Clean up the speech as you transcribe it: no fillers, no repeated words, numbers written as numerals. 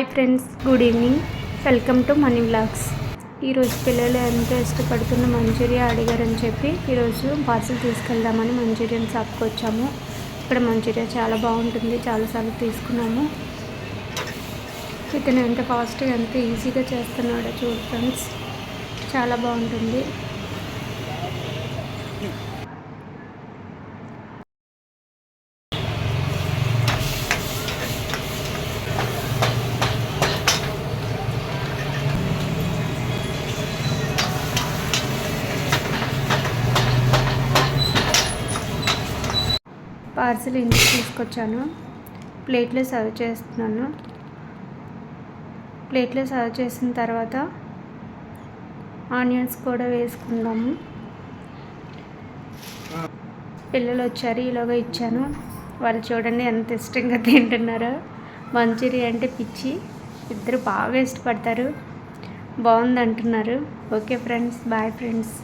Hi friends, good evening. Welcome to money vlogs. ఈరోజు పిల్లలు ఎంతో ఇష్టపడుతున్న మంచూరియా అడిగారని చెప్పి ఈరోజు పార్సల్ తీసుకెళ్దామని మంచూరియన్ షాప్కి వచ్చాము. ఇక్కడ మంచూరియా చాలా బాగుంటుంది, చాలాసార్లు తీసుకున్నాము. ఇతను ఎంత ఫాస్ట్గా ఎంత ఈజీగా చేస్తున్నాడో చూడు ఫ్రెండ్స్, చాలా బాగుంటుంది. పార్సిల్ ఇంటికి తీసుకొచ్చాను. ప్లేట్లో సర్వ్ చేస్తున్నాను. ప్లేట్లో సర్వ్ చేసిన తర్వాత ఆనియన్స్ కూడా వేసుకుందాము. పిల్లలు వచ్చారు, ఈలోగా ఇచ్చాను. వాళ్ళు చూడండి ఎంత ఇష్టంగా తింటున్నారో. మంచూరియా అంటే పిచ్చి, ఇద్దరు బాగా ఇష్టపడతారు. బాగుంది అంటున్నారు. Okay friends, bye friends.